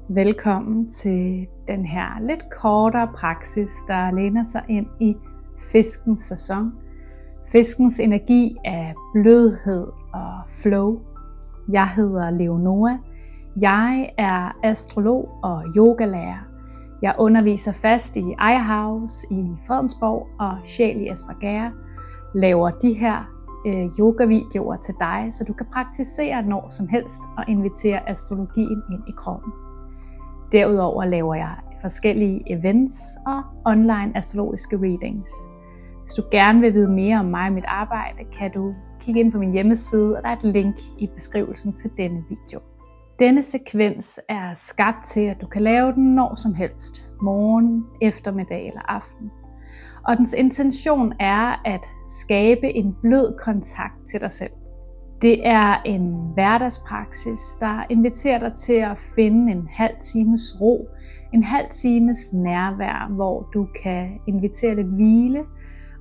Velkommen til den her lidt kortere praksis, der læner sig ind i fiskens sæson. Fiskens energi er blødhed og flow. Jeg hedder Leonora. Jeg er astrolog og yogalærer. Jeg underviser fast i Aya House i Fredensborg og Sjæl i Espergærde. Laver de her yogavideoer til dig, så du kan praktisere når som helst og invitere astrologien ind i kroppen. Derudover laver jeg forskellige events og online astrologiske readings. Hvis du gerne vil vide mere om mig og mit arbejde, kan du kigge ind på min hjemmeside, og der er et link i beskrivelsen til denne video. Denne sekvens er skabt til, at du kan lave den når som helst, morgen, eftermiddag eller aften. Og dens intention er at skabe en blød kontakt til dig selv. Det er en hverdagspraksis, der inviterer dig til at finde en halv times ro, en halv times nærvær, hvor du kan invitere lidt hvile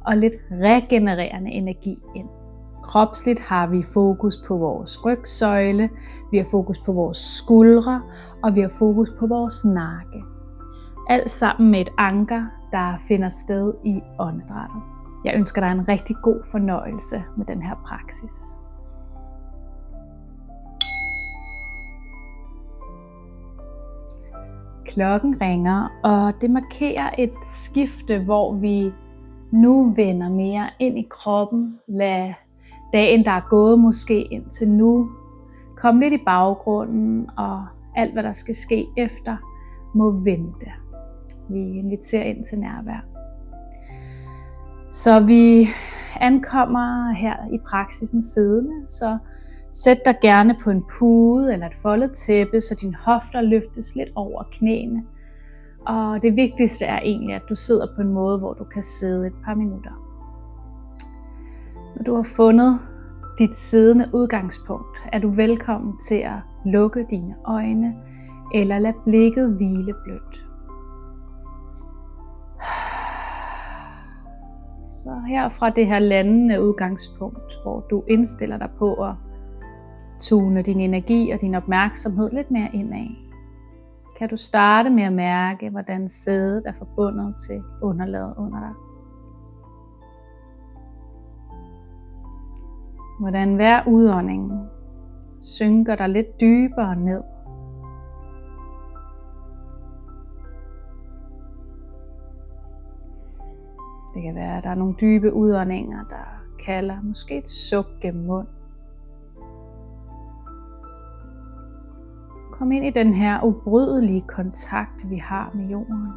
og lidt regenererende energi ind. Kropsligt har vi fokus på vores rygsøjle, vi har fokus på vores skuldre, og vi har fokus på vores nakke. Alt sammen med et anker, der finder sted i åndedrættet. Jeg ønsker dig en rigtig god fornøjelse med den her praksis. Klokken ringer, og det markerer et skifte, hvor vi nu vender mere ind i kroppen. Lad dagen, der er gået måske indtil nu, komme lidt i baggrunden, og alt, hvad der skal ske efter, må vente. Vi inviterer ind til nærvær. Så vi ankommer her i praksisen siddende, så sæt dig gerne på en pude eller et foldet tæppe, så dine hofter løftes lidt over knæene. Og det vigtigste er egentlig, at du sidder på en måde, hvor du kan sidde et par minutter. Når du har fundet dit siddende udgangspunkt, er du velkommen til at lukke dine øjne eller lade blikket hvile blødt. Så her fra det her landende udgangspunkt, hvor du indstiller dig på at tune din energi og din opmærksomhed lidt mere indad, kan du starte med at mærke, hvordan sædet er forbundet til underlaget under dig. Hvordan hver udånding synker dig lidt dybere ned. Det kan være, at der er nogle dybe udåndinger, der kalder måske et suk gennem mund. Kom ind i den her ubrydelige kontakt, vi har med jorden.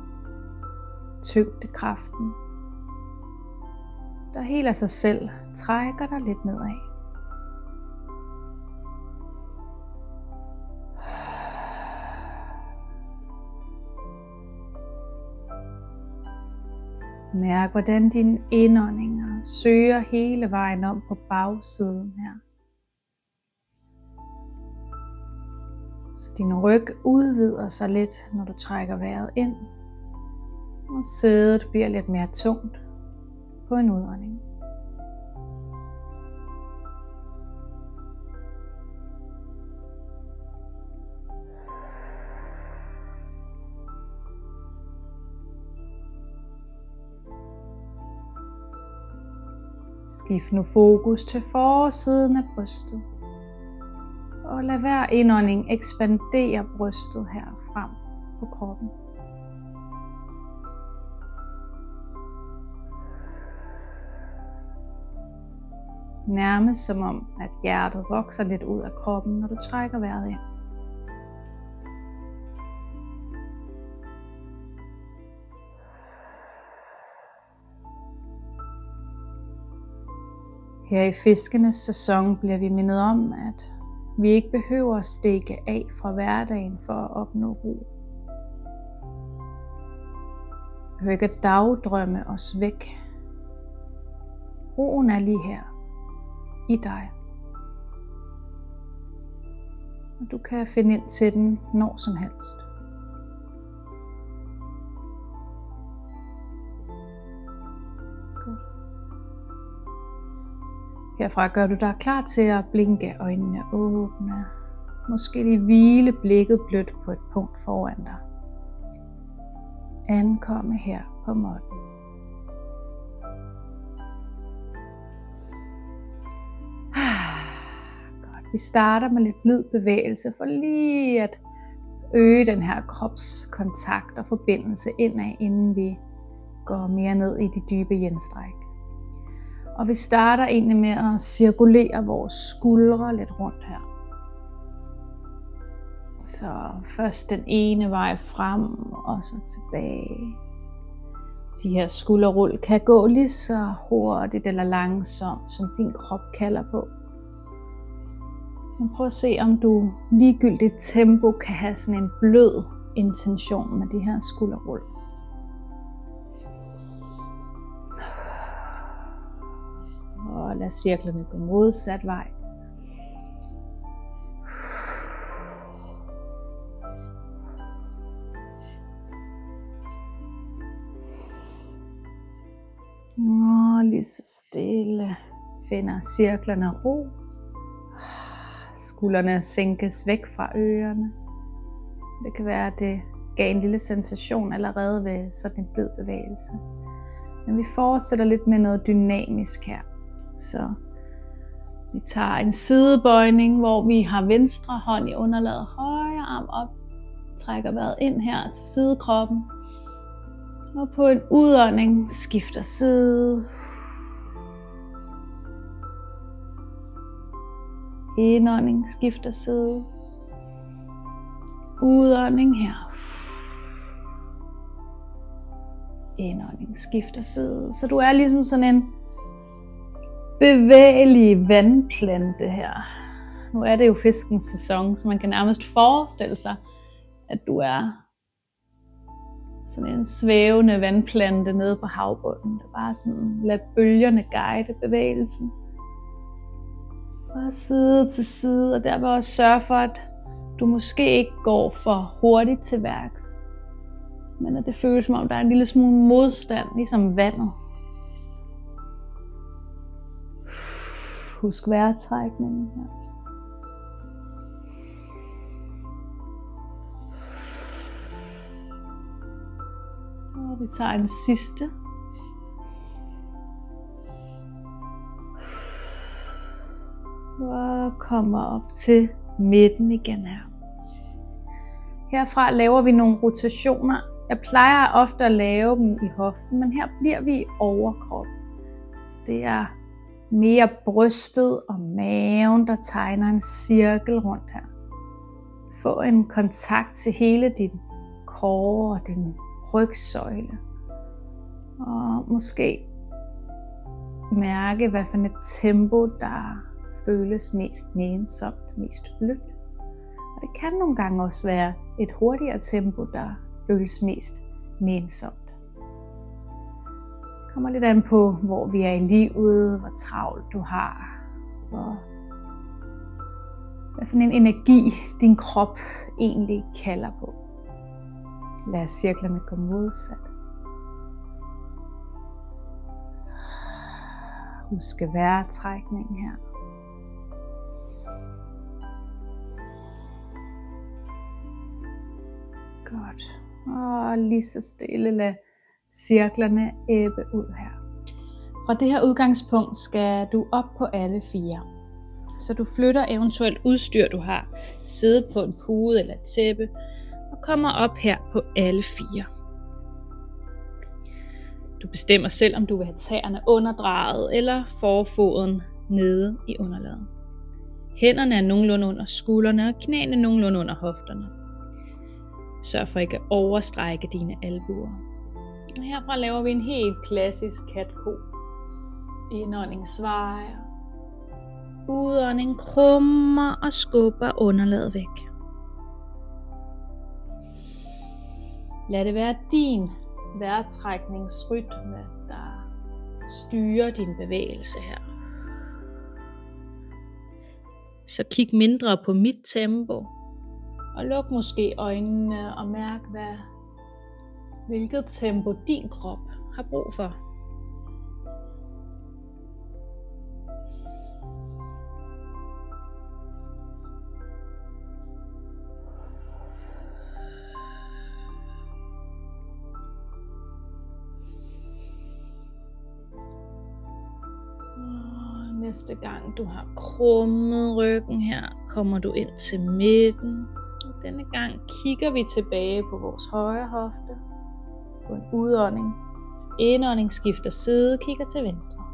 Tyngdekraften, der helt af sig selv trækker dig lidt nedad. Mærk, hvordan dine indåndinger søger hele vejen om på bagsiden her. Så din ryg udvider sig lidt, når du trækker vejret ind. Og sædet bliver lidt mere tungt på en udånding. Skift nu fokus til forsiden af brystet. Og lad hver indånding ekspandere brystet her frem på kroppen. Nærmest som om, at hjertet vokser lidt ud af kroppen, når du trækker vejret ind. Her i fiskenes sæson bliver vi mindet om, at vi ikke behøver at stikke af fra hverdagen for at opnå ro. Vi behøver ikke at dagdrømme os væk. Roen er lige her i dig. Og du kan finde ind til den når som helst. Godt. Herfra gør du dig klar til at blinke øjnene åbne Måske lige hvile blikket blødt på et punkt foran dig. Ankomme her på måtten. Godt. Vi starter med lidt blid bevægelse for lige at øge den her kropskontakt og forbindelse indad, inden vi går mere ned i de dybe yin-stræk. Og vi starter egentlig med at cirkulere vores skuldre lidt rundt her. Så først den ene vej frem og så tilbage. De her skulderrull kan gå lige så hurtigt eller langsomt, som din krop kalder på. Men prøv at se, om du ligegyldigt tempo kan have sådan en blød intention med de her skulderrull. Og lad cirklerne gå modsat vej. Og lige så stille finder cirklerne ro. Skuldrene sænkes væk fra ørerne. Det kan være, at det gav en lille sensation allerede ved sådan en blød bevægelse. Men vi fortsætter lidt med noget dynamisk her. Så vi tager en sidebøjning, hvor vi har venstre hånd i underlaget, højre arm op. Trækker vejret ind her til sidekroppen. Og på en udånding skifter side. Indånding skifter side. Udånding her. Indånding skifter side. Så du er ligesom sådan en bevægelig vandplante her. Nu er det jo fiskens sæson, så man kan nærmest forestille sig, at du er sådan en svævende vandplante nede på havbunden. Det er bare sådan, lad bølgerne guide bevægelsen. Fra side til side, og der vil også sørge for, at du måske ikke går for hurtigt til værks. Men at det føles som om, der er en lille smule modstand, ligesom vandet. Husk vejrtrækningen her. Og vi tager en sidste. Og kommer op til midten igen her. Herfra laver vi nogle rotationer. Jeg plejer ofte at lave dem i hoften, men her bliver vi i overkroppen. Så det er mere brystet og maven, der tegner en cirkel rundt her. Få en kontakt til hele din core og din rygsøjle. Og måske mærke, hvad for et tempo, der føles mest nænsomt, mest blødt. Og det kan nogle gange også være et hurtigere tempo, der føles mest nænsomt. Det kommer lidt an på, hvor vi er i livet, hvor travlt du har, hvad for en energi din krop egentlig kalder på. Lad cirklerne gå modsat. Husk vejrtrækningen her. Godt. Og lige så stille lad cirklerne ebbe ud her. Fra det her udgangspunkt skal du op på alle fire. Så du flytter eventuelt udstyr, du har siddet på en pude eller et tæppe, og kommer op her på alle fire. Du bestemmer selv, om du vil have tæerne underdrejet eller forfoden nede i underlaget. Hænderne er nogenlunde under skuldrene og knæene nogenlunde under hofterne. Sørg for ikke at overstrække dine albuer. Og herfra laver vi en helt klassisk kat-ko. Indånding svejer. Udånding krummer og skubber underlaget væk. Lad det være din vejrtrækningsrytme, der styrer din bevægelse her. Så kig mindre på mit tempo. Og luk måske øjnene og mærk, hvilket tempo din krop har brug for. Næste gang du har krummet ryggen her, kommer du ind til midten. Og denne gang kigger vi tilbage på vores højre hofte. På en udånding. Indånding skifter side, kigger til venstre.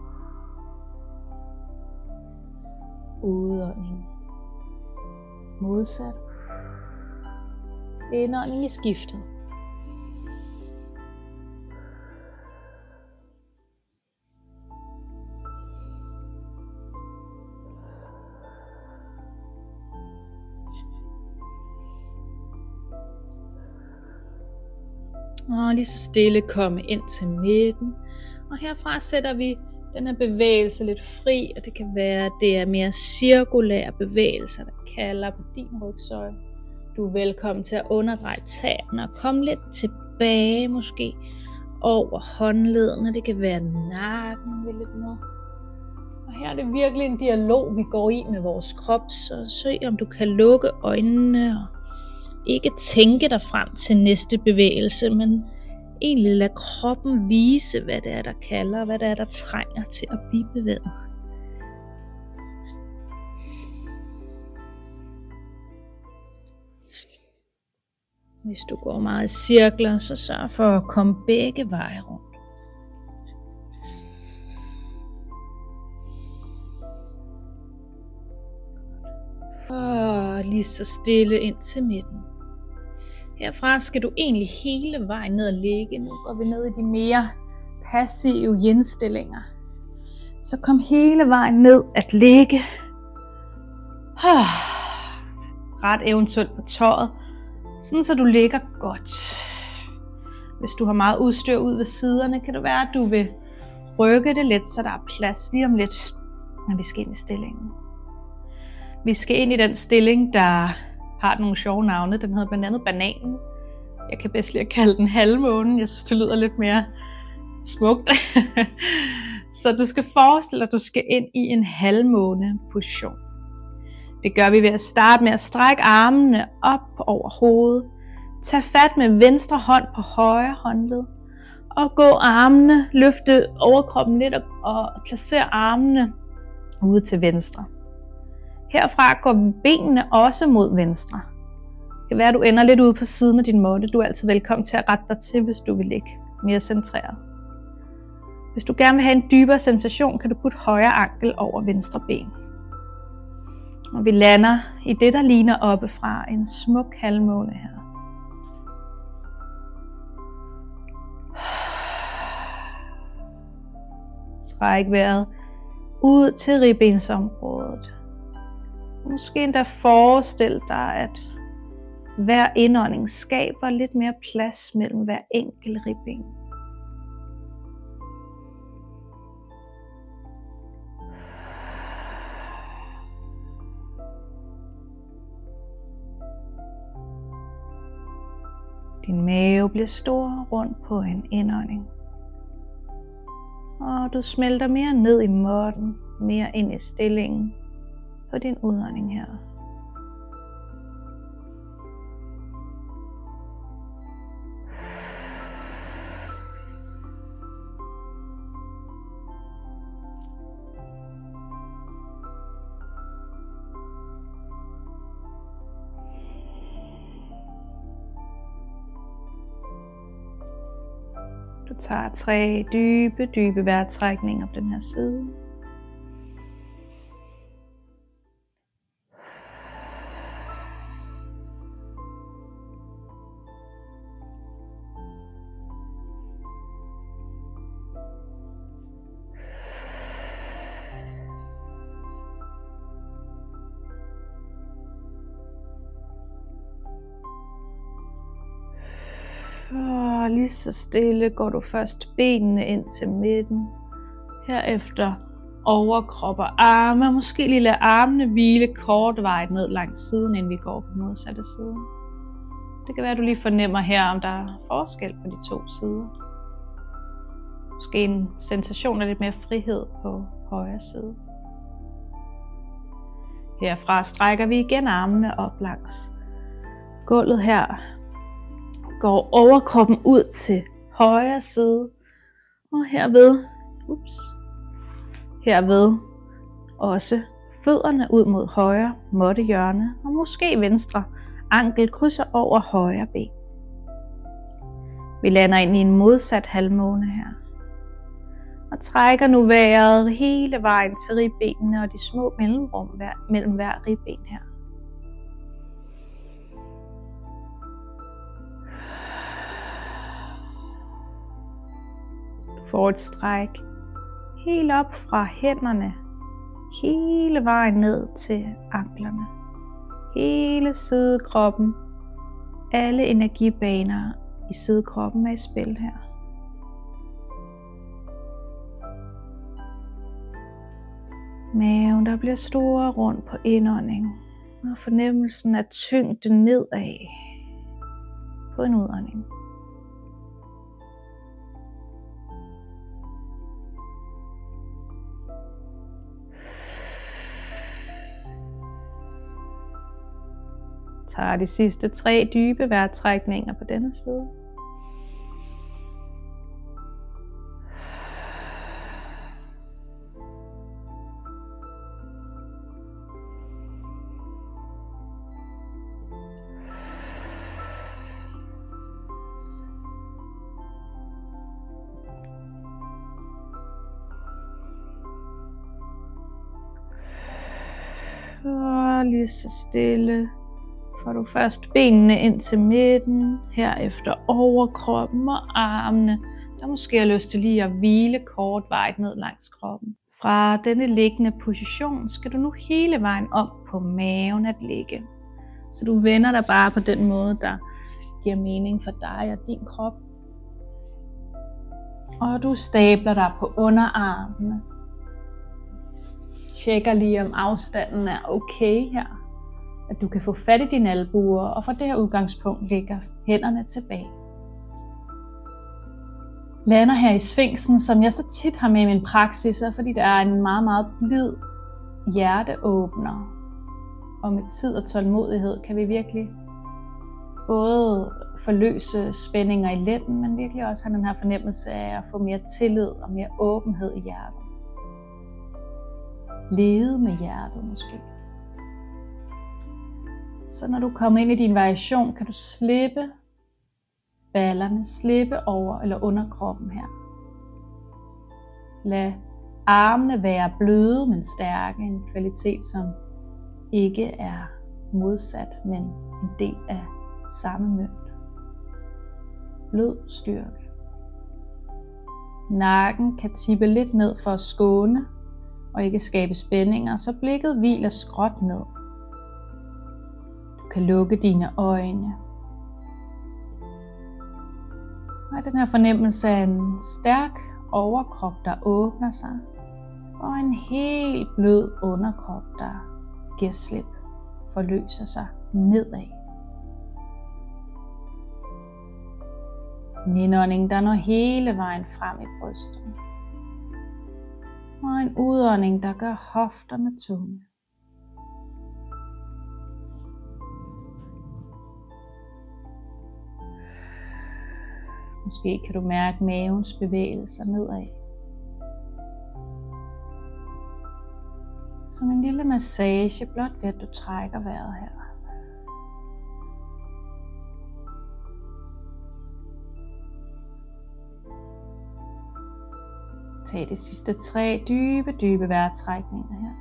Udånding. Modsat. Indånding i skiftet. Og lige så stille komme ind til midten. Og herfra sætter vi den her bevægelse lidt fri, og det kan være, at det er mere cirkulære bevægelser, der kalder på din rygsøjle. Du er velkommen til at underdreje tæerne og komme lidt tilbage måske over håndledene. Det kan være nakken vil lidt med. Og her er det virkelig en dialog, vi går i med vores krop, så søg om du kan lukke øjnene og ikke tænke dig frem til næste bevægelse, men egentlig lad kroppen vise, hvad det er, der kalder, hvad det er, der trænger til at blive bevæget. Hvis du går meget i cirkler, så sørg for at komme begge veje rundt. Og lige så stille ind til midten. Herfra skal du egentlig hele vejen ned og ligge. Nu går vi ned i de mere passive yin-stillinger. Så kom hele vejen ned at ligge. Ret eventuelt på tøjet, sådan så du ligger godt. Hvis du har meget udstyr ud ved siderne, kan det være, at du vil rykke det lidt, så der er plads lige om lidt, når vi skal ind i stillingen. Vi skal ind i den stilling, der har nogle sjove navne. Den hedder blandt andet bananen. Jeg kan bedst lide at kalde den halvmånen. Jeg synes, det lyder lidt mere smukt. Så du skal forestille dig, at du skal ind i en halvmåne-position. Det gør vi ved at starte med at strække armene op over hovedet. Tag fat med venstre hånd på højre håndled. Og gå armene, løfte overkroppen lidt og placere armene ude til venstre. Herfra går benene også mod venstre. Det kan være, at du ender lidt ude på siden af din måtte. Du er altid velkommen til at rette dig til, hvis du vil ligge mere centreret. Hvis du gerne vil have en dybere sensation, kan du putte højre ankel over venstre ben. Og vi lander i det, der ligner oppefra en smuk halvmåne her. Træk vejret ud til ribbensområdet. Måske endda forestil dig, at hver indånding skaber lidt mere plads mellem hver enkelt ribben. Din mave bliver stor rundt på en indånding. Og du smelter mere ned i måtten, mere ind i stillingen på din udånding her. Du tager 3 dybe vejrtrækninger på den her side. Og lige så stille går du først benene ind til midten. Herefter overkrop og arme. Måske lige lade armene hvile kortvarigt ned langs siden, inden vi går på modsatte side. Det kan være, at du lige fornemmer her, om der er forskel på de to sider. Måske en sensation af lidt mere frihed på højre side. Herfra strækker vi igen armene op langs gulvet her. Går overkroppen ud til højre side, og herved også fødderne ud mod højre måttehjørne og måske venstre ankel krydser over højre ben. Vi lander ind i en modsat halvmåne her. Og trækker nu vejret hele vejen til ribbenene og de små mellemrum mellem hver ribben her. Du får et stræk helt op fra hænderne, hele vejen ned til anklerne. Hele sidekroppen, alle energibaner i sidekroppen er i spil her. Maven, der bliver stor rundt på indånding, og fornemmelsen af tyngde nedad på en udånding. Tager de sidste 3 dybe vejrtrækninger på denne side. Og lige så stille får du først benene ind til midten, herefter overkroppen og armene, der måske har lyst til lige at hvile kortvarigt ned langs kroppen. Fra denne liggende position skal du nu hele vejen op på maven at ligge. Så du vender dig bare på den måde, der giver mening for dig og din krop. Og du stabler dig på underarmene. Tjekker lige om afstanden er okay her. At du kan få fat i dine albuer, og fra det her udgangspunkt ligger hænderne tilbage. Lander her i sfinksen, som jeg så tit har med i min praksis, fordi det er en meget, meget blid hjerteåbner. Og med tid og tålmodighed kan vi virkelig både forløse spændinger i lænden, men virkelig også have den her fornemmelse af at få mere tillid og mere åbenhed i hjertet. Lede med hjertet måske. Så når du kommer ind i din variation, kan du slippe ballerne, slippe over eller under kroppen her. Lad armene være bløde, men stærke, en kvalitet, som ikke er modsat, men en del af samme mønt. Blød styrke. Nakken kan tippe lidt ned for at skåne og ikke skabe spændinger, så blikket hviler skråt ned. Du kan lukke dine øjne. Og den her fornemmelse af en stærk overkrop, der åbner sig, og en helt blød underkrop, der giver slip, forløser sig nedad. En indånding, der når hele vejen frem i brystet. Og en udånding, der gør hofterne tunge. Måske kan du mærke mavens bevægelser nedad. Som en lille massage, blot ved at du trækker vejret her. Tag de sidste 3 dybe vejrtrækninger her.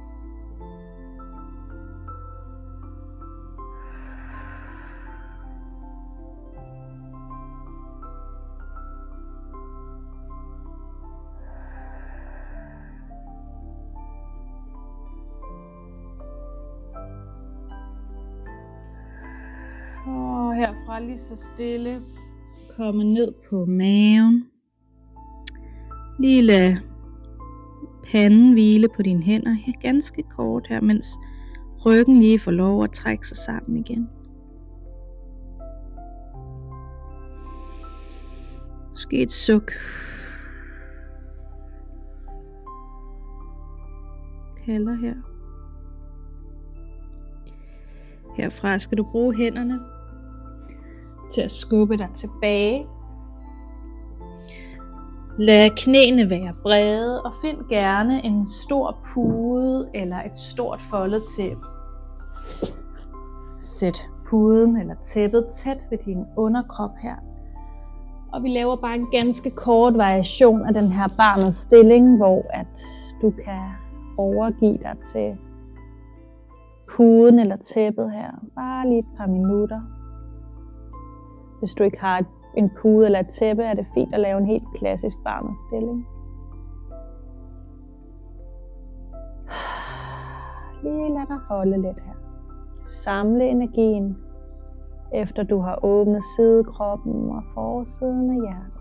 Og herfra lige så stille komme ned på maven. Lige lad panden hvile på dine hænder her ganske kort her, mens ryggen lige får lov at trække sig sammen igen. Måske et suk. Kalder her. Herfra skal du bruge hænderne til at skubbe dig tilbage. Lad knæene være brede, og find gerne en stor pude eller et stort foldet tæppe. Sæt puden eller tæppet tæt ved din underkrop her. Og vi laver bare en ganske kort variation af den her barnets stilling, hvor at du kan overgive dig til puden eller tæppet her. Bare lige et par minutter. Hvis du ikke har en pude eller et tæppe, er det fint at lave en helt klassisk barnets stilling. Lige lad dig holde lidt her. Samle energien, efter du har åbnet sidekroppen og forsiden af hjertet.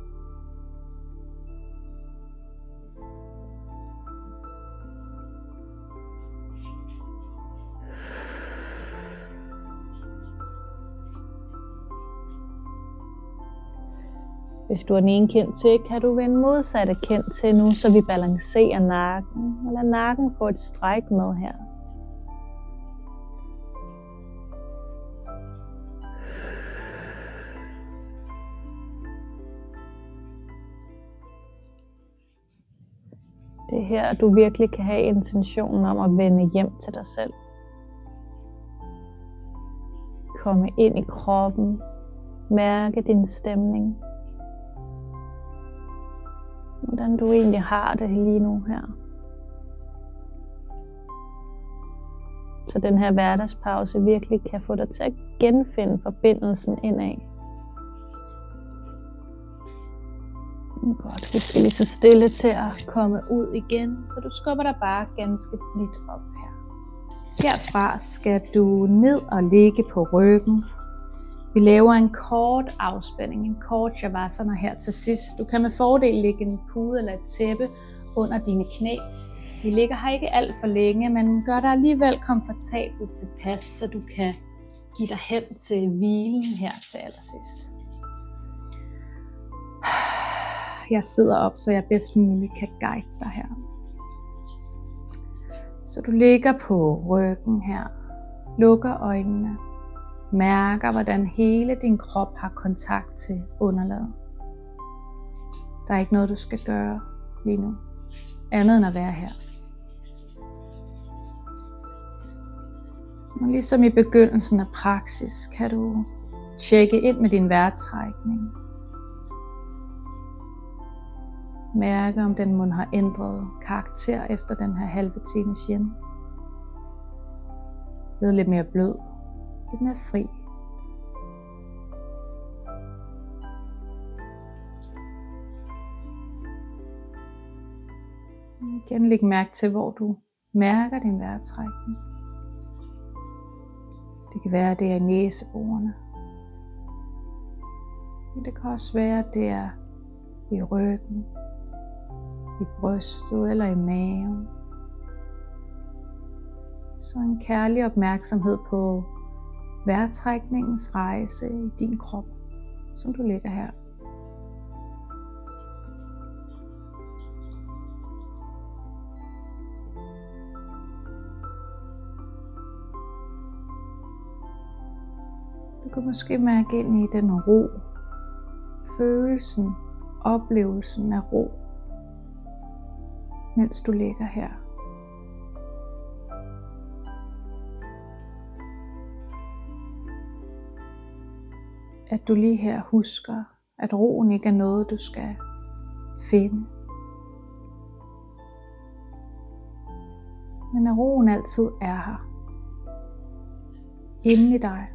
Hvis du er den ene kind til, kan du vende modsatte kind til nu, så vi balancerer nakken og lad nakken få et stræk med her. Det er her, du virkelig kan have intentionen om at vende hjem til dig selv. Komme ind i kroppen, mærke din stemning. Hvordan du egentlig har det lige nu her. Så den her hverdagspause virkelig kan få dig til at genfinde forbindelsen indad. Godt, vi skal lige så stille til at komme ud igen, så du skubber dig bare ganske blidt op her. Herfra skal du ned og ligge på ryggen. Vi laver en kort afspænding, en kort shavasana her til sidst. Du kan med fordel lægge en pude eller et tæppe under dine knæ. Vi ligger her ikke alt for længe, men gør dig alligevel komfortabelt tilpas, så du kan give dig hen til hvilen her til allersidst. Jeg sidder op, så jeg bedst muligt kan guide dig her. Så du ligger på ryggen her, lukker øjnene, mærker hvordan hele din krop har kontakt til underlaget. Der er ikke noget du skal gøre lige nu, andet end at være her. Og ligesom i begyndelsen af praksis, kan du tjekke ind med din vejrtrækning. Mærke om den mon har ændret karakter efter den her halve times yin. Blevet lidt mere blød, lidt mere fri. Igen læg mærke til, hvor du mærker din vejrtrækning. Det kan være, at det er i næseborene. Men det kan også være, at det er i ryggen, i brystet eller i maven. Så en kærlig opmærksomhed på vejrtrækningens rejse i din krop, som du ligger her. Du kan måske mærke ind i den ro, følelsen, oplevelsen af ro, mens du ligger her. At du lige her husker, at roen ikke er noget, du skal finde. Men at roen altid er her. Inde i dig.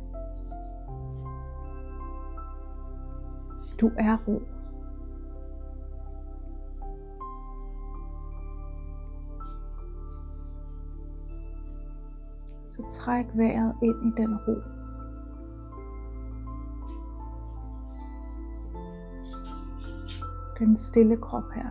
Du er ro. Så træk vejret ind i den ro. Den stille krop her.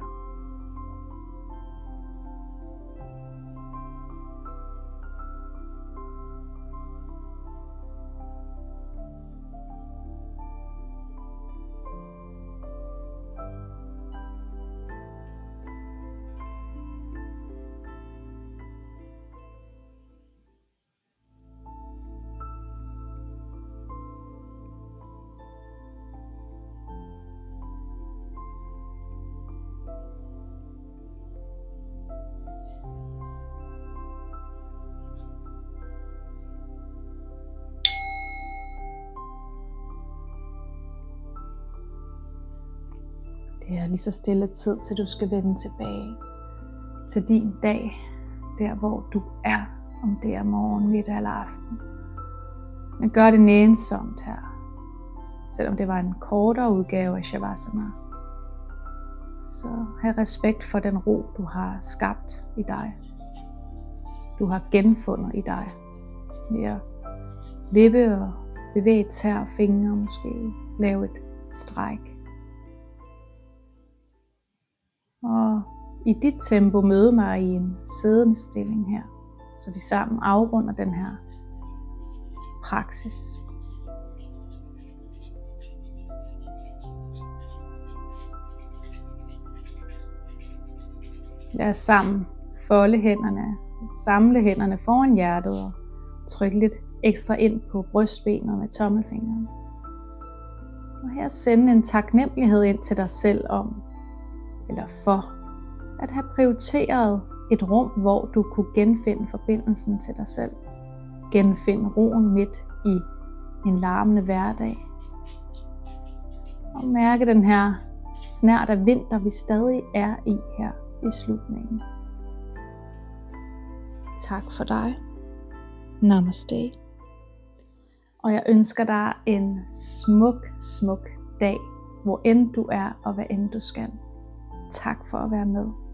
Det er lige så stille tid, til du skal vende tilbage til din dag, der hvor du er, om det er morgen, middag eller aften. Men gør det nænsomt her, selvom det var en kortere udgave af Shavasana. Så have respekt for den ro, du har skabt i dig. Du har genfundet i dig ved at vippe og bevæge tær og fingre, måske lave et stræk. Og i dit tempo møde mig i en siddende stilling her, så vi sammen afrunder den her praksis. Lad os sammen folde hænderne, samle hænderne foran hjertet og trykke lidt ekstra ind på brystbenet med tommelfingeren. Og her sende en taknemmelighed ind til dig selv om, eller for, at have prioriteret et rum, hvor du kunne genfinde forbindelsen til dig selv. Genfinde roen midt i en larmende hverdag. Og mærke den her snert af vinter, vi stadig er i her i slutningen. Tak for dig. Namaste. Og jeg ønsker dig en smuk dag, hvor end du er og hvad end du skal. Tak for at være med.